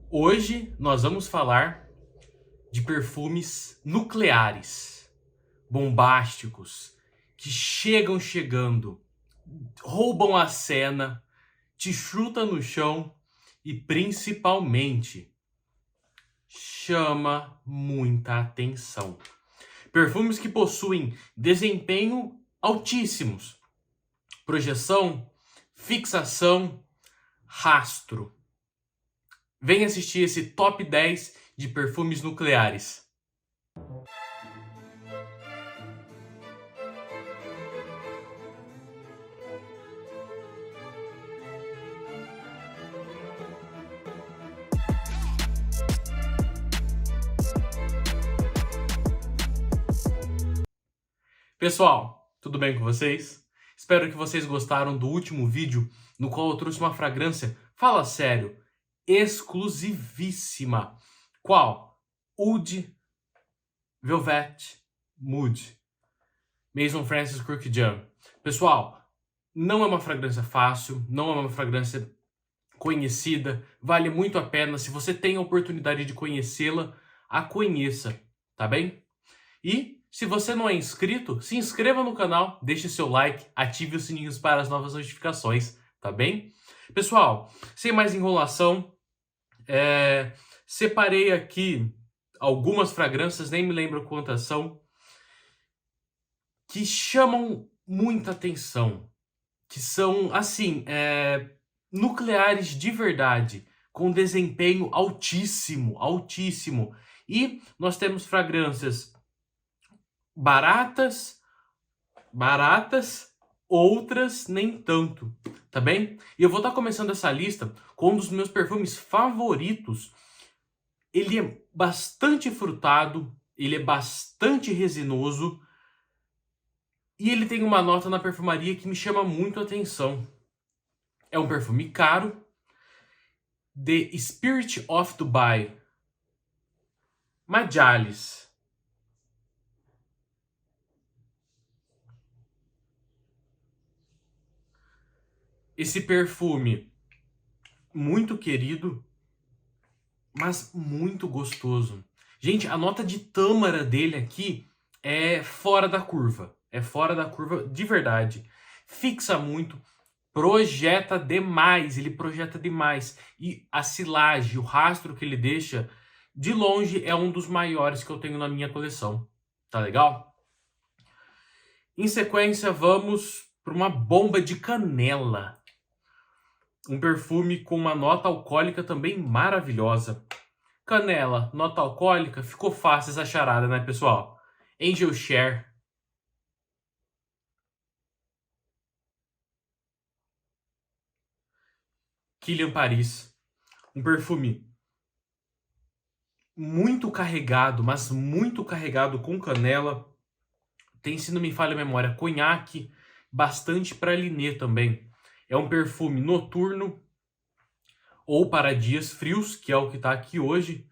Hoje nós vamos falar de perfumes nucleares, bombásticos, que chegando, roubam a cena, te chutam no chão e principalmente chama muita atenção. Perfumes que possuem desempenho altíssimos, projeção, fixação, rastro. Vem assistir esse top 10 de perfumes nucleares. Pessoal, tudo bem com vocês? Espero que vocês gostaram do último vídeo no qual eu trouxe uma fragrância, fala sério, exclusivíssima. Qual? Oud Velvet Mood, Maison Francis Kurkdjian. Pessoal, não é uma fragrância fácil, não é uma fragrância conhecida, vale muito a pena. Se você tem a oportunidade de conhecê-la, a conheça, tá bem? E se você não é inscrito, se inscreva no canal, deixe seu like, ative os sininhos para as novas notificações, tá bem? Pessoal, sem mais enrolação, separei aqui algumas fragrâncias, nem me lembro quantas são, que chamam muita atenção, que são, assim, nucleares de verdade, com desempenho altíssimo, altíssimo. E nós temos fragrâncias baratas, outras nem tanto, tá bem? E eu vou estar começando essa lista com um dos meus perfumes favoritos. Ele é bastante frutado, ele é bastante resinoso e ele tem uma nota na perfumaria que me chama muito a atenção. É um perfume caro, The Spirit of Dubai, Majalis. Esse perfume muito querido, mas muito gostoso. Gente, a nota de tâmara dele aqui é fora da curva. É fora da curva de verdade. Fixa muito, projeta demais, ele projeta demais. E a silagem, o rastro que ele deixa, de longe é um dos maiores que eu tenho na minha coleção. Tá legal? Em sequência, vamos para uma bomba de canela. Um perfume com uma nota alcoólica também maravilhosa. Canela, nota alcoólica, ficou fácil essa charada, né, pessoal? Angel Share. Kilian Paris. Um perfume muito carregado, mas muito carregado com canela. Tem, se não me falha a memória, conhaque, bastante pralinê também. É um perfume noturno ou para dias frios, que é o que está aqui hoje.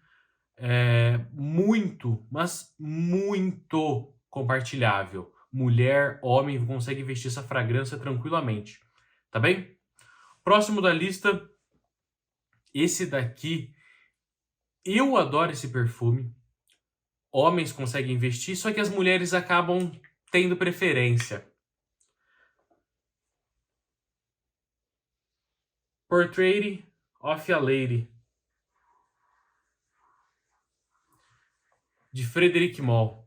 Muito, mas muito compartilhável. Mulher, homem, consegue vestir essa fragrância tranquilamente. Tá bem? Próximo da lista, esse daqui. Eu adoro esse perfume. Homens conseguem vestir, só que as mulheres acabam tendo preferência. Portrait of a Lady, de Frederic Malle.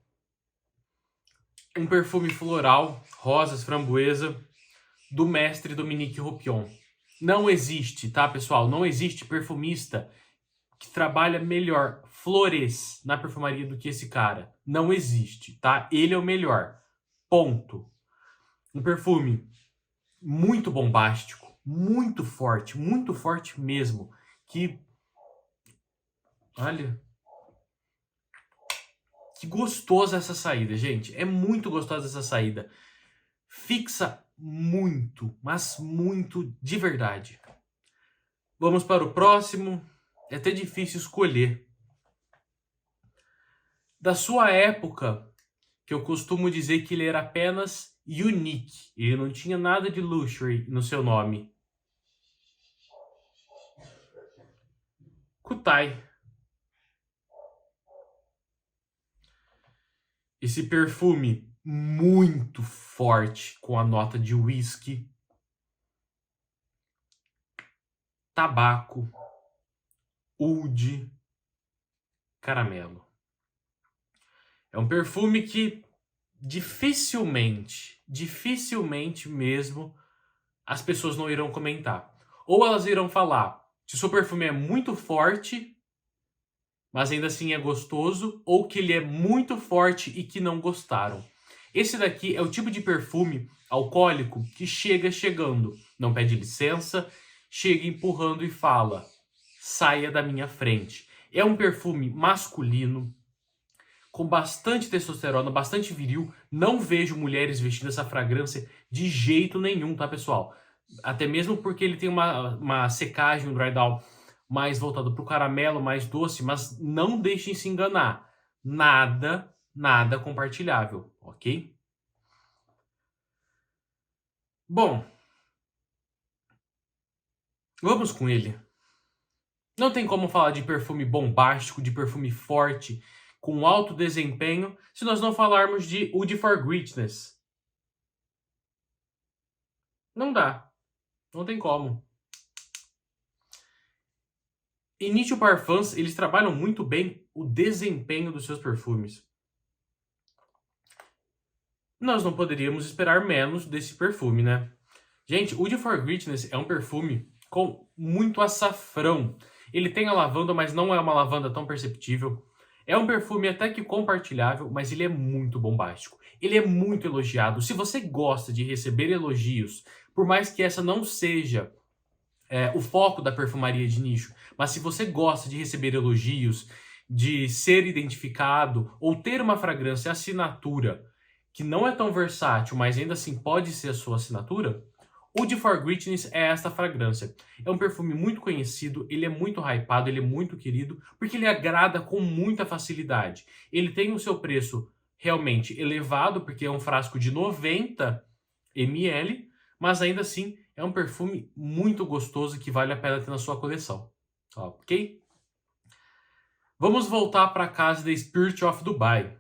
Um perfume floral, rosas, framboesa, do mestre Dominique Ropion. Não existe, tá, pessoal? Não existe perfumista que trabalha melhor flores na perfumaria do que esse cara. Não existe, tá? Ele é o melhor. Ponto. Um perfume muito bombástico, muito forte mesmo. Que, olha, que gostosa essa saída, gente. É muito gostosa essa saída. Fixa muito, mas muito de verdade. Vamos para o próximo. É até difícil escolher. Da sua época, que eu costumo dizer que ele era apenas unique. Ele não tinha nada de luxury no seu nome. Kutai. Esse perfume muito forte, com a nota de whisky, tabaco, oud, caramelo. É um perfume que dificilmente mesmo, as pessoas não irão comentar. Ou elas irão falar se o seu perfume é muito forte, mas ainda assim é gostoso, ou que ele é muito forte e que não gostaram. Esse daqui é o tipo de perfume alcoólico que chega chegando, não pede licença, chega empurrando e fala: saia da minha frente. É um perfume masculino, com bastante testosterona, bastante viril. Não vejo mulheres vestindo essa fragrância de jeito nenhum, tá, pessoal? Até mesmo porque ele tem uma secagem, um dry down mais voltado para o caramelo, mais doce, mas não deixem se enganar. Nada compartilhável, ok? Bom, vamos com ele. Não tem como falar de perfume bombástico, de perfume forte, com alto desempenho, se nós não falarmos de Oud for Greatness. Não dá. Não tem como. Initio Parfums, eles trabalham muito bem o desempenho dos seus perfumes. Nós não poderíamos esperar menos desse perfume, né? Gente, Oud for Greatness é um perfume com muito açafrão. Ele tem a lavanda, mas não é uma lavanda tão perceptível. É um perfume até que compartilhável, mas ele é muito bombástico. Ele é muito elogiado. Se você gosta de receber elogios, por mais que essa não seja o foco da perfumaria de nicho, mas se você gosta de receber elogios, de ser identificado ou ter uma fragrância assinatura que não é tão versátil, mas ainda assim pode ser a sua assinatura, Oud for Greatness é esta fragrância. É um perfume muito conhecido, ele é muito hypado, ele é muito querido, porque ele agrada com muita facilidade. Ele tem o seu preço realmente elevado, porque é um frasco de 90 ml, mas ainda assim é um perfume muito gostoso que vale a pena ter na sua coleção. Ok? Vamos voltar para a casa da Spirit of Dubai.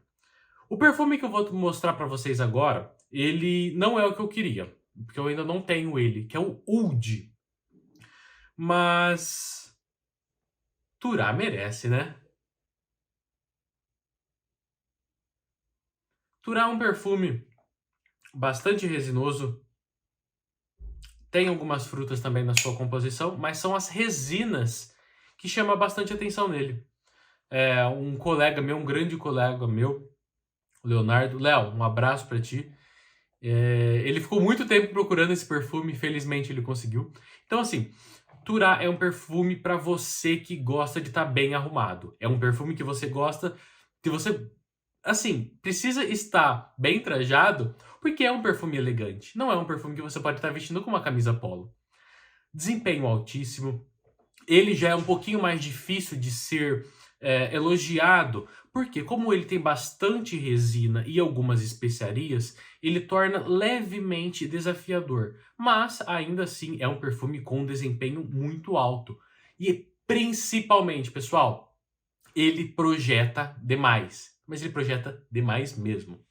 O perfume que eu vou mostrar para vocês agora, ele não é o que eu queria, porque eu ainda não tenho ele, que é o Oud. Mas Turá merece, né? Turá é um perfume bastante resinoso, tem algumas frutas também na sua composição, mas são as resinas que chamam bastante atenção nele. Um colega meu, um grande colega meu, o Leonardo. Léo, um abraço para ti. Ele ficou muito tempo procurando esse perfume, felizmente ele conseguiu. Então, assim, Turá é um perfume para você que gosta de estar bem arrumado. É um perfume que você gosta, que você, assim, precisa estar bem trajado, porque é um perfume elegante. Não é um perfume que você pode estar vestindo com uma camisa polo. Desempenho altíssimo. Ele já é um pouquinho mais difícil de ser elogiado, porque como ele tem bastante resina e algumas especiarias, ele torna levemente desafiador, mas ainda assim é um perfume com desempenho muito alto. E principalmente, pessoal, ele projeta demais, mas ele projeta demais mesmo.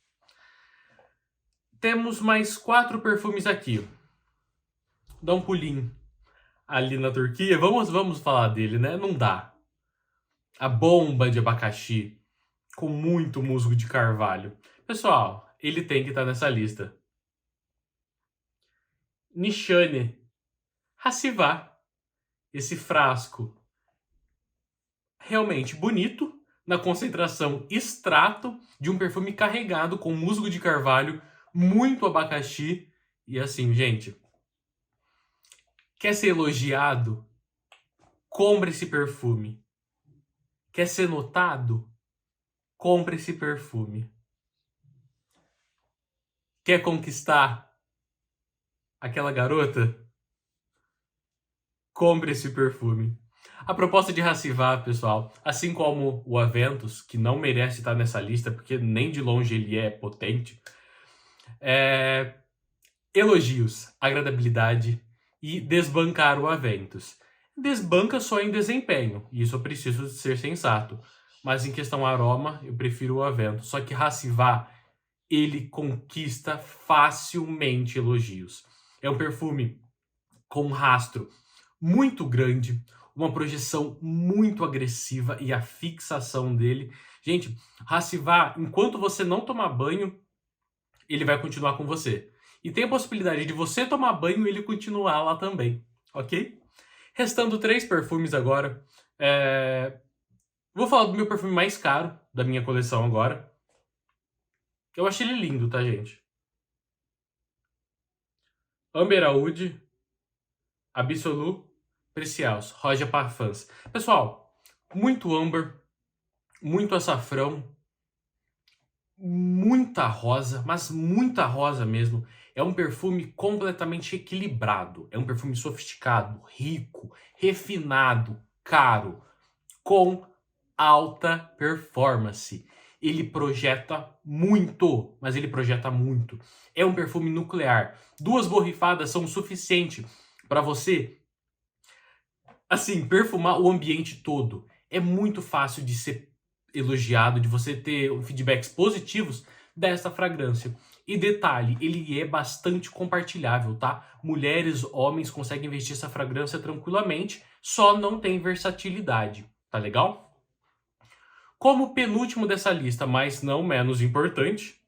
Temos mais 4 perfumes aqui. Dá um pulinho ali na Turquia, vamos falar dele, né? Não dá. A bomba de abacaxi com muito musgo de carvalho. Pessoal, ele tem que estar nessa lista. Nishane Hassivá. Esse frasco realmente bonito, na concentração extrato de um perfume carregado com musgo de carvalho, muito abacaxi. E assim, gente, quer ser elogiado? Compre esse perfume. Quer ser notado? Compre esse perfume. Quer conquistar aquela garota? Compre esse perfume. A proposta de Hassivá, pessoal, assim como o Aventus, que não merece estar nessa lista, porque nem de longe ele é potente, elogios, agradabilidade e desbancar o Aventus. Desbanca só em desempenho, e isso eu preciso ser sensato. Mas em questão aroma, eu prefiro o Avento. Só que Racivar, ele conquista facilmente elogios. É um perfume com um rastro muito grande, uma projeção muito agressiva e a fixação dele. Gente, Racivar, enquanto você não tomar banho, ele vai continuar com você. E tem a possibilidade de você tomar banho e ele continuar lá também, ok? Restando 3 perfumes agora. Vou falar do meu perfume mais caro da minha coleção agora. Eu achei ele lindo, tá, gente? Amber Oud, Absolu, Preciaus, Roja Parfums. Pessoal, muito âmbar, muito açafrão, muita rosa, mas muita rosa mesmo. É um perfume completamente equilibrado. É um perfume sofisticado, rico, refinado, caro, com alta performance. Ele projeta muito, mas ele projeta muito. É um perfume nuclear. 2 borrifadas são o suficiente para você, assim, perfumar o ambiente todo. É muito fácil de ser elogiado, de você ter feedbacks positivos dessa fragrância. E detalhe, ele é bastante compartilhável, tá? Mulheres, homens conseguem vestir essa fragrância tranquilamente, só não tem versatilidade, tá legal? Como penúltimo dessa lista, mas não menos importante,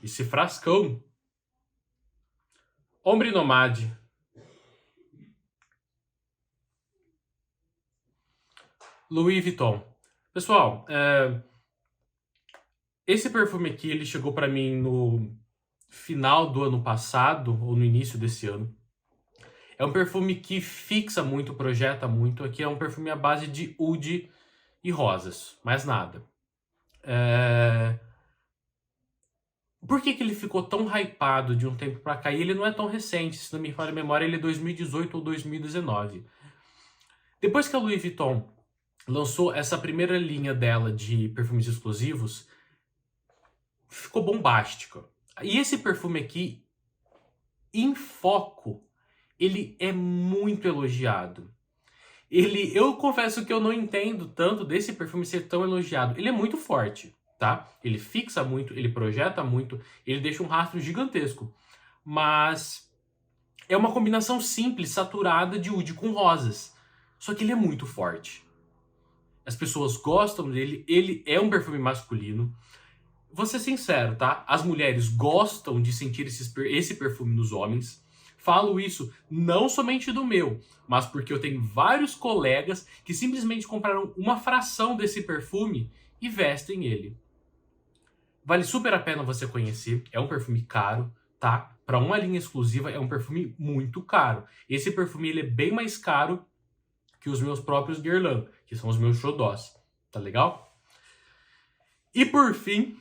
esse frascão. Ombre Nomade. Louis Vuitton. Pessoal, esse perfume aqui, ele chegou para mim no final do ano passado, ou no início desse ano. É um perfume que fixa muito, projeta muito. Aqui é um perfume à base de oud e rosas, mais nada. Por que ele ficou tão hypado de um tempo pra cá? E ele não é tão recente, se não me falha a memória, ele é 2018 ou 2019. Depois que a Louis Vuitton lançou essa primeira linha dela de perfumes exclusivos, ficou bombástica. E esse perfume aqui, em foco, ele é muito elogiado. Eu confesso que eu não entendo tanto desse perfume ser tão elogiado. Ele é muito forte, tá? Ele fixa muito, ele projeta muito, ele deixa um rastro gigantesco. Mas é uma combinação simples, saturada de oud com rosas. Só que ele é muito forte. As pessoas gostam dele, ele é um perfume masculino. Vou ser sincero, tá? As mulheres gostam de sentir esse perfume nos homens. Falo isso não somente do meu, mas porque eu tenho vários colegas que simplesmente compraram uma fração desse perfume e vestem ele. Vale super a pena você conhecer, é um perfume caro, tá? Para uma linha exclusiva é um perfume muito caro. Esse perfume ele é bem mais caro que os meus próprios Guerlain, que são os meus xodós, tá legal? E por fim,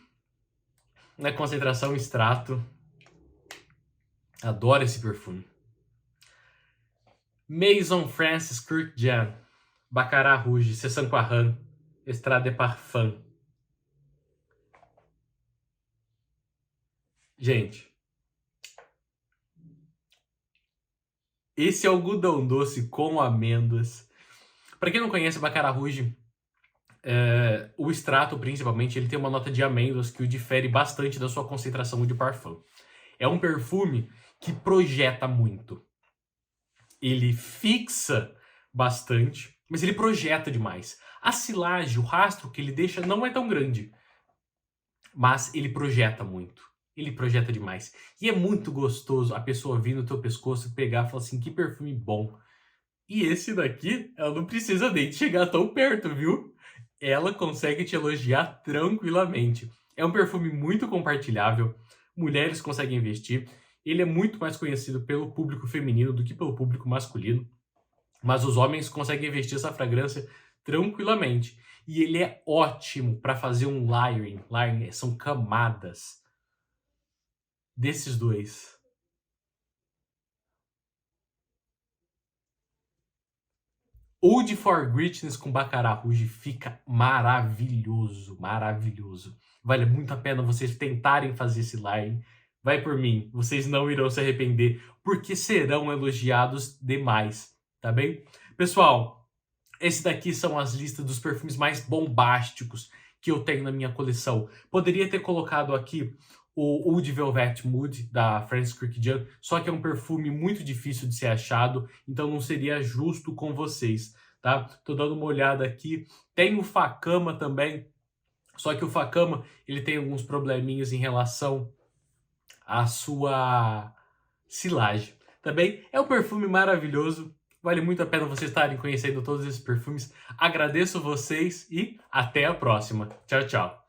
na concentração extrato, adoro esse perfume. Maison Francis Kurkdjian, Baccarat Rouge, Cessanquarran, Estrade Parfum. Gente, esse algodão doce com amêndoas. Para quem não conhece, Baccarat Rouge, o extrato principalmente, ele tem uma nota de amêndoas que o difere bastante da sua concentração de parfum. É um perfume que projeta muito. Ele fixa bastante, mas ele projeta demais. A silagem, o rastro que ele deixa não é tão grande, mas ele projeta muito. Ele projeta demais. E é muito gostoso a pessoa vir no teu pescoço e pegar e falar assim, que perfume bom. E esse daqui, ela não precisa nem chegar tão perto, viu? Ela consegue te elogiar tranquilamente. É um perfume muito compartilhável, mulheres conseguem vestir. Ele é muito mais conhecido pelo público feminino do que pelo público masculino, mas os homens conseguem vestir essa fragrância tranquilamente. E ele é ótimo para fazer um layering. Layering são camadas desses dois. Oud for Greatness com Baccarat Rouge fica maravilhoso, maravilhoso. Vale muito a pena vocês tentarem fazer esse line. Vai por mim, vocês não irão se arrepender, porque serão elogiados demais, tá bem? Pessoal, esse daqui são as listas dos perfumes mais bombásticos que eu tenho na minha coleção. Poderia ter colocado aqui o Oud Velvet Mood da Francis Crick Jug, só que é um perfume muito difícil de ser achado, então não seria justo com vocês, tá? Tô dando uma olhada aqui. Tem o Facama também, só que o Facama ele tem alguns probleminhas em relação à sua silagem. Também é um perfume maravilhoso. Vale muito a pena vocês estarem conhecendo todos esses perfumes. Agradeço vocês e até a próxima. Tchau, tchau.